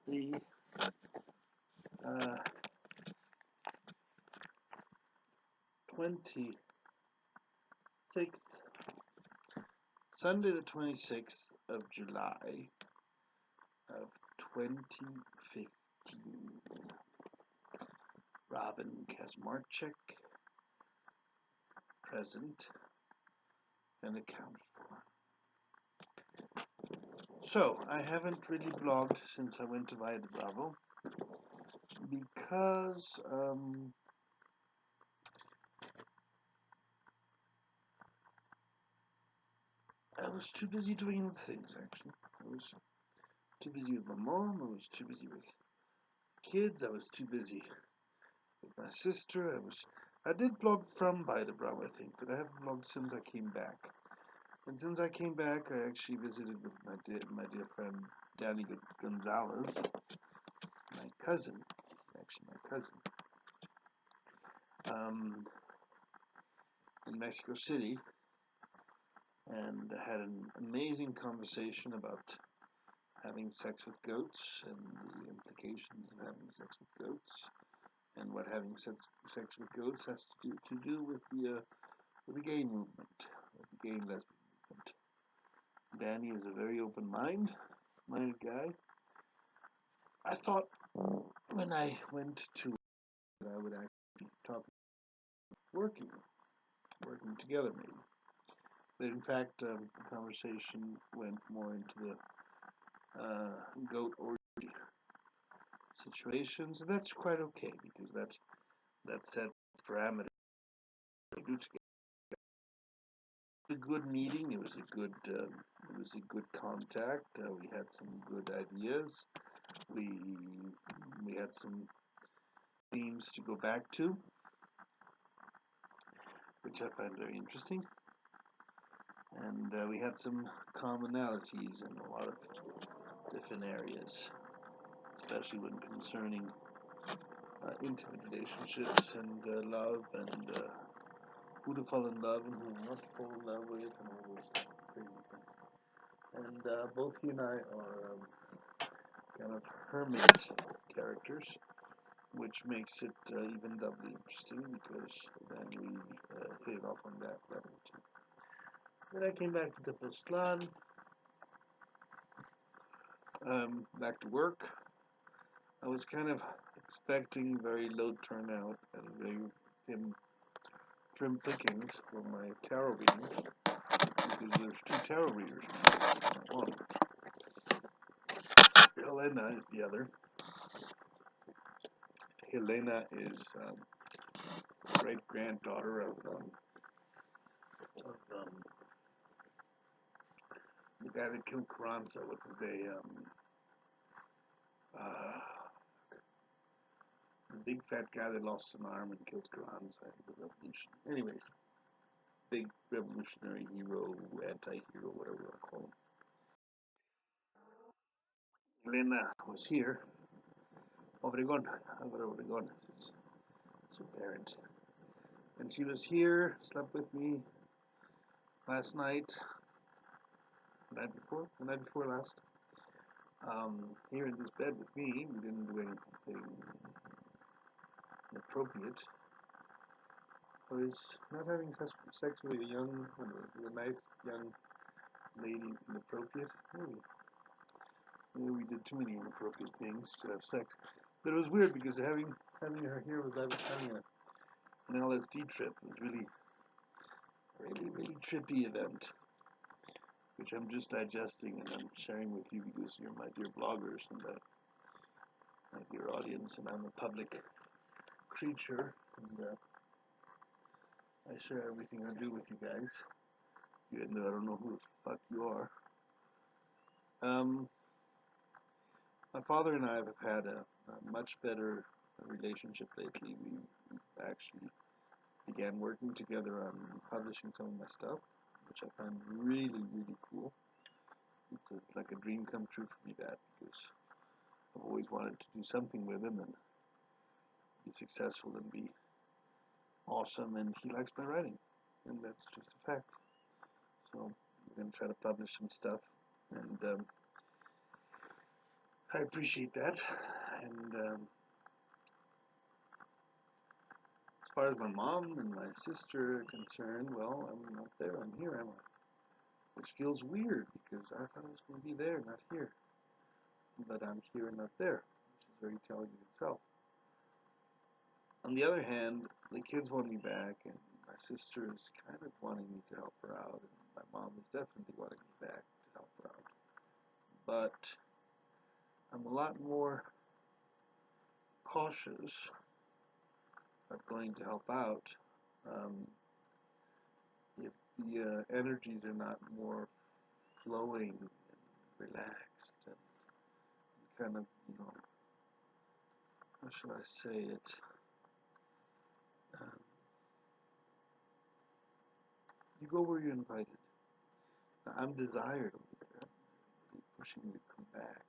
the uh, 26th, Sunday the 26th of July of 2015. Robin Kazmarchik, present and accounted for. So, I haven't really blogged since I went to Valle de Bravo because I was too busy doing other things, actually. I was too busy with my mom, I was too busy with kids, I was too busy with my sister, I did blog from Valle de Bravo, I think, but I haven't blogged since I came back. And since I came back, I actually visited with my dear friend Danny Gonzalez, my cousin, in Mexico City, and had an amazing conversation about having sex with goats and the implications of having sex with goats, and what having sex with goats has to do with the gay movement, with the gay and lesbian movement. Danny is a very open-minded guy. I thought when I went to I would actually talk working together maybe. But in fact, the conversation went more into the goat orgy situations, and that's quite okay because that sets parameters to do together. It was a good meeting. It was a good contact. We had some good ideas. We had some themes to go back to, which I find very interesting. And we had some commonalities in a lot of different areas, especially when concerning intimate relationships and love and who to fall in love and who not to fall in love with and all those crazy things. And both he and I are kind of hermit characters, which makes it even doubly interesting because then we hit it off on that level too. Then I came back to the Tepoztlan, back to work. I was kind of expecting very low turnout and very trim pickings for my tarot readings because there's two tarot readers now. One, Helena is the other. Helena is great granddaughter of the guy that killed Carranza. What's his name? The big fat guy that lost an arm and killed Carranza in the revolution. Anyways, big revolutionary hero, anti-hero, whatever you want to call him. Helena was here. Obregón, Álvaro Obregón, his parent. And she was here, slept with me last night, the night before last. Here in this bed with me. We didn't do anything inappropriate. I was not having sex with a nice young lady inappropriate. Maybe we did too many inappropriate things to have sex. But it was weird because having her here was like having an LSD trip. It was really trippy event, which I'm just digesting and I'm sharing with you because you're my dear bloggers and my dear audience, and I'm a public creature, and I share everything I do with you guys, even though I don't know who the fuck you are. My father and I have had a much better relationship lately. We actually began working together on publishing some of my stuff, which I find really cool. It's like a dream come true for me, that, because I've always wanted to do something with him and be successful and be awesome, and he likes my writing, and that's just a fact. So we're going to try to publish some stuff, and I appreciate that. And as far as my mom and my sister are concerned, well, I'm not there. I'm here, am I? Which feels weird because I thought I was going to be there, not here. But I'm here and not there, which is very telling in itself. On the other hand, the kids want me back, and my sister is kind of wanting me to help her out, and my mom is definitely wanting me back to help her out. But I'm a lot more cautious of going to help out if the energies are not more flowing and relaxed and kind of, how should I say it? Um, you go where you're invited. Now, I'm desired over there. I'm really pushing me to come back.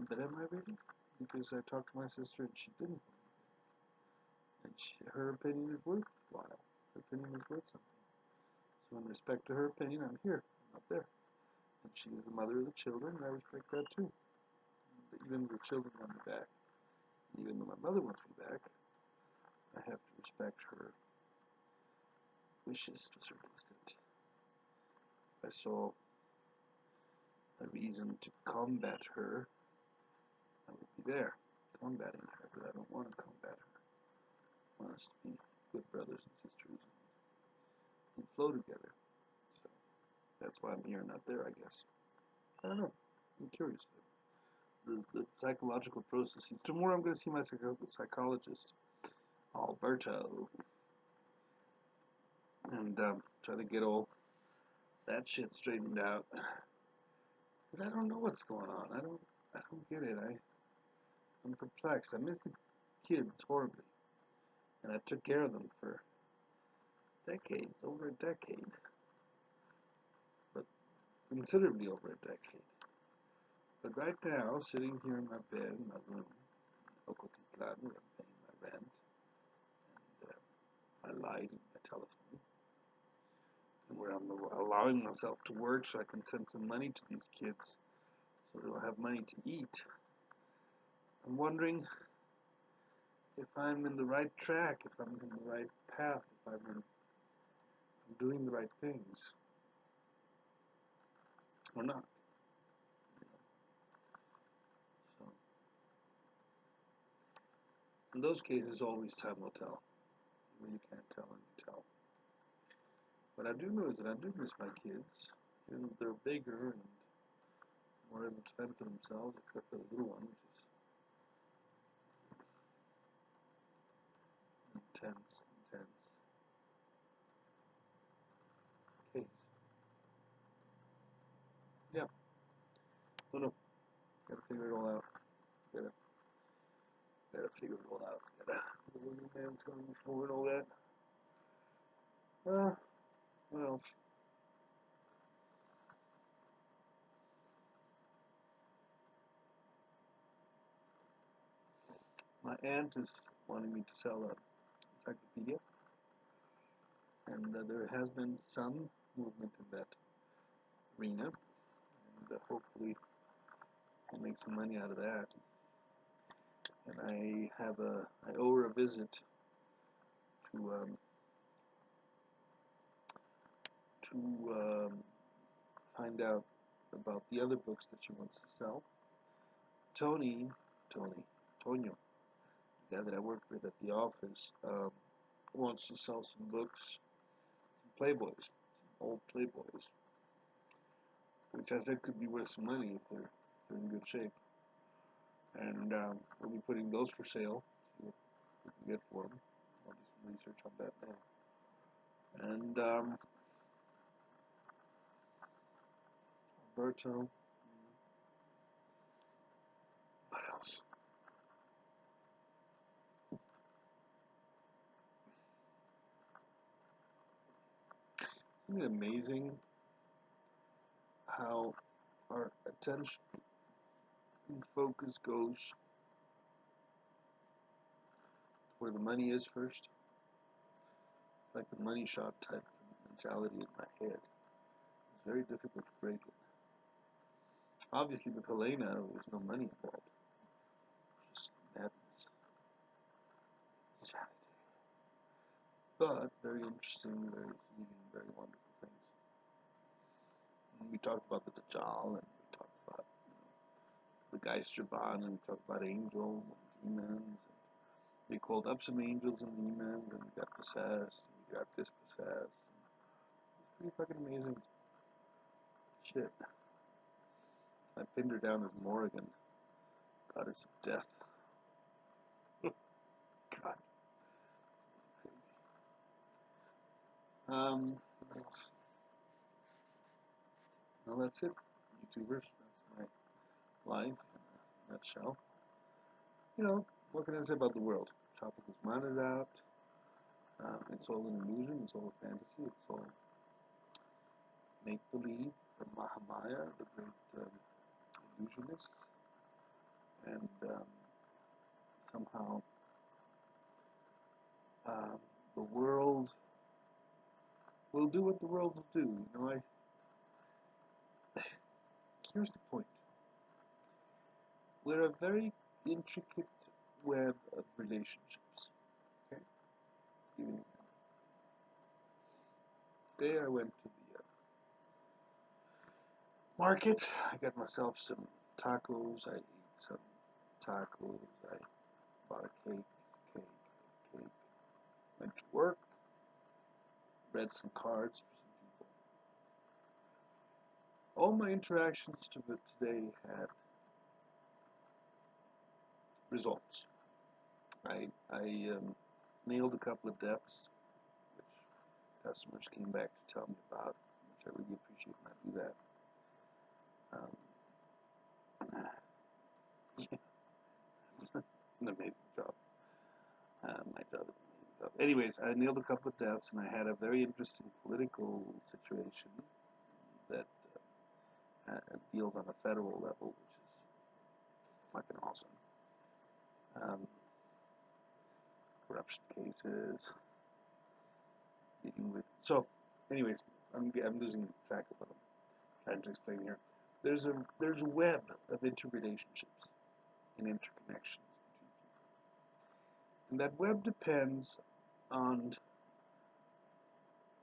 But am I ready? Because I talked to my sister and she didn't. And her opinion is worthwhile. Her opinion is worth something. So in respect to her opinion, I'm here. I'm not there. And she is the mother of the children, and I respect that too. And even though the children want me back, even though my mother wants me back, I have to respect her wishes to a certain extent. If I saw a reason to combat her, I would be there, combating her, but I don't want to combat her. I want us to be good brothers and sisters and flow together. So that's why I'm here and not there, I guess. I don't know. I'm curious. The psychological processes. Tomorrow I'm going to see my psychologist, Alberto, and try to get all that shit straightened out. Because I don't know what's going on. I don't get it. I'm perplexed. I miss the kids horribly, and I took care of them for decades, over a decade, but considerably over a decade. But right now, sitting here in my bed, in my room, in Ocotitlán, where I'm paying my rent, and my light and my telephone, and where I'm allowing myself to work so I can send some money to these kids so they'll have money to eat, I'm wondering if I'm in the right track, if I'm in the right path, if I'm doing the right things, or not. So, in those cases, always time will tell. When you can't tell, and you tell. What I do know is that I do miss my kids. You know, they're bigger and more able to fend for themselves, except for the little one, which is intense case. Yeah, no, no, gotta figure it all out. Gotta figure it all out. The little man's going before and all that. What else? My aunt is wanting me to sell a encyclopedia, and there has been some movement in that arena, and hopefully I'll make some money out of that. And I owe her a visit to find out about the other books that she wants to sell. Tony, Tonio, the guy that I work with at the office, wants to sell some books, some Playboys, some old Playboys, which I said could be worth some money if they're in good shape. And we'll be putting those for sale, see what we can get for them. I'll do some research on that now. And Alberto, what else? Isn't it amazing how our attention and focus goes where the money is first? It's like the money shot type mentality in my head. It's very difficult to break it. Obviously, with Helena, there was no money involved. Just madness. Insanity. But very interesting, very healing, very wonderful things. And we talked about the Dajjal, and we talked about the Geisterbahn, and we talked about angels and demons. And we called up some angels and demons, and we got possessed, and we got dispossessed. It's pretty fucking amazing shit. I pinned her down as Morrigan, goddess of death. God, crazy. What else? Well, that's it. YouTubers, that's my life in a nutshell. You know, what can I say about the world? Tropical Man is out. It's all an illusion. It's all a fantasy. It's all make-believe from Mahamaya, the great illusionist. And somehow the world will do what the world will do. You know, here's the point. We're a very intricate web of relationships. Okay? Today I went to the market. I got myself some tacos. I ate some tacos. I bought a cake. Went to work. Read some cards for some people. All my interactions today had results. I nailed a couple of deaths, which customers came back to tell me about, which I really appreciate when I do that. Yeah, it's an amazing job. My job is an amazing job. Anyways, I nailed a couple of deaths, and I had a very interesting political situation that deals on a federal level, which is fucking awesome. Corruption cases, dealing with. So, anyways, I'm losing track of what I'm trying to explain here. There's a web of interrelationships and interconnections between people, and that web depends on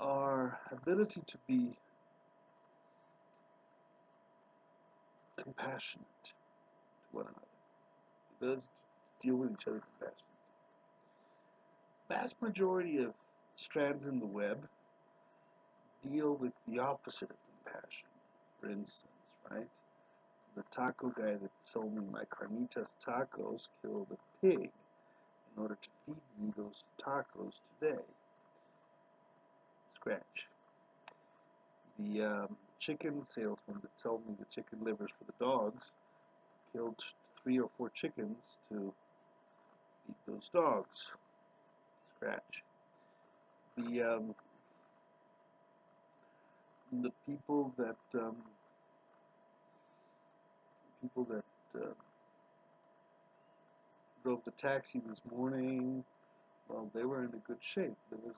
our ability to be compassionate to one another, the ability to deal with each other compassionately. Vast majority of strands in the web deal with the opposite of compassion. For instance, right? The taco guy that sold me my carnitas tacos killed a pig in order to feed me those tacos today. Scratch. The chicken salesman that sold me the chicken livers for the dogs killed 3 or 4 chickens to feed those dogs. Scratch. The people that drove the taxi this morning, well, they were in a good shape. There was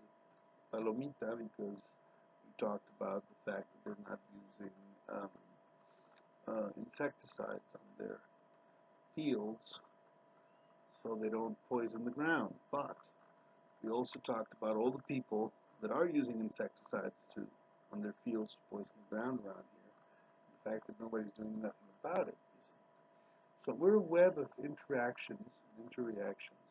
a palomita because we talked about the fact that they're not using insecticides on their fields so they don't poison the ground. But we also talked about all the people that are using insecticides on their fields to poison the ground around here, and the fact that nobody's doing nothing about it. So we're a web of interactions and interreactions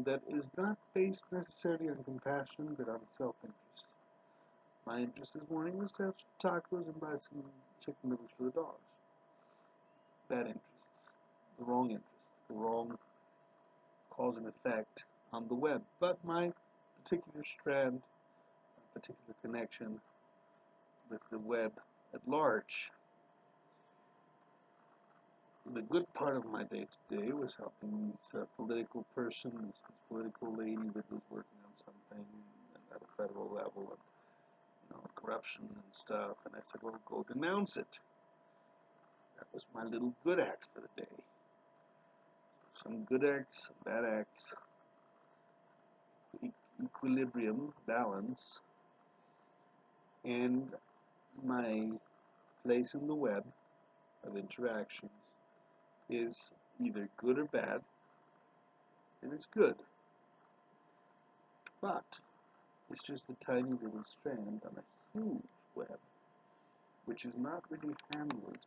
that is not based necessarily on compassion, but on self-interest. My interest this morning was to have some tacos and buy some chicken livers for the dogs. Bad interests, the wrong cause and effect on the web. But my particular strand, my particular connection with the web at large. The good part of my day today was helping this political person, this political lady that was working on something at a federal level, and corruption and stuff. And I said, well, go denounce it. That was my little good act for the day. Some good acts, some bad acts, equilibrium, balance, and my place in the web of interactions is either good or bad, and it's good. But it's just a tiny little strand on a huge web, which is not really handled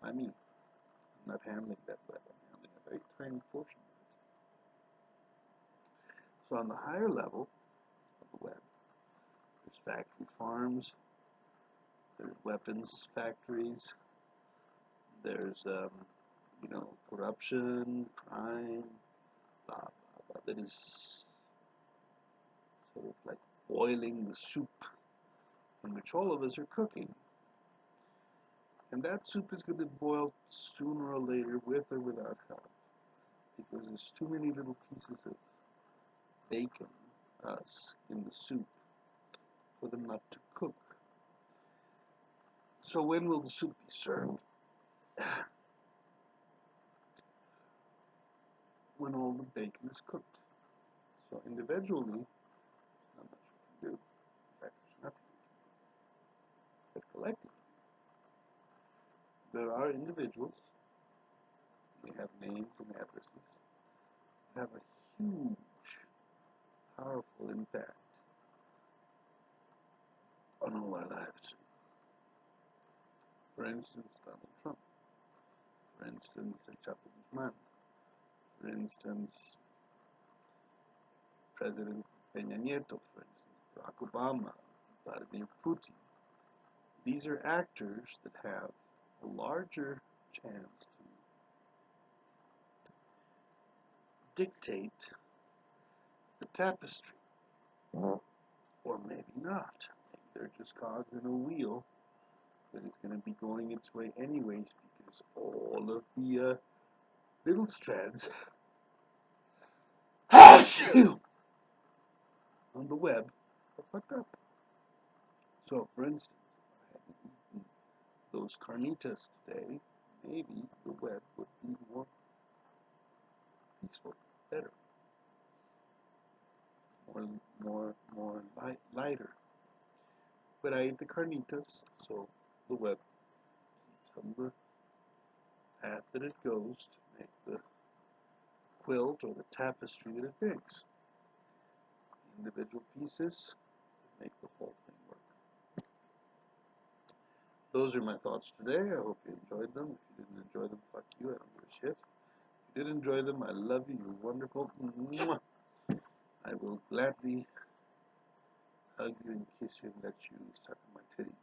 by me. I'm not handling that web. I'm handling a very tiny portion of it. So on the higher level of the web, there's factory farms, there's weapons factories, there's corruption, crime, blah blah blah. That is sort of like boiling the soup in which all of us are cooking. And that soup is going to boil sooner or later with or without help, because there's too many little pieces of bacon, us, in the soup for them not to cook. So when will the soup be served? When all the bacon is cooked. So individually, not much we can do. In fact, there's nothing we can do. But collectively, there are individuals, they have names and addresses, have a huge, powerful impact on all our lives. For instance, Donald Trump. For instance, El Chapo Guzman. For instance, President Peña Nieto. For instance, Barack Obama, Vladimir Putin. These are actors that have a larger chance to dictate the tapestry. Or maybe not. Maybe they're just cogs in a wheel that is going to be going its way anyways, because all of the little strands on the web are fucked up. So, for instance, if I hadn't eaten those carnitas today, maybe the web would be more peaceful, better, lighter. But I ate the carnitas, so the web keeps on the path that it goes to make the quilt or the tapestry that it makes. The individual pieces that make the whole thing work. Those are my thoughts today. I hope you enjoyed them. If you didn't enjoy them, fuck you. I don't give a shit. If you did enjoy them, I love you. You're wonderful. Mwah. I will gladly hug you and kiss you and let you suck on my titty.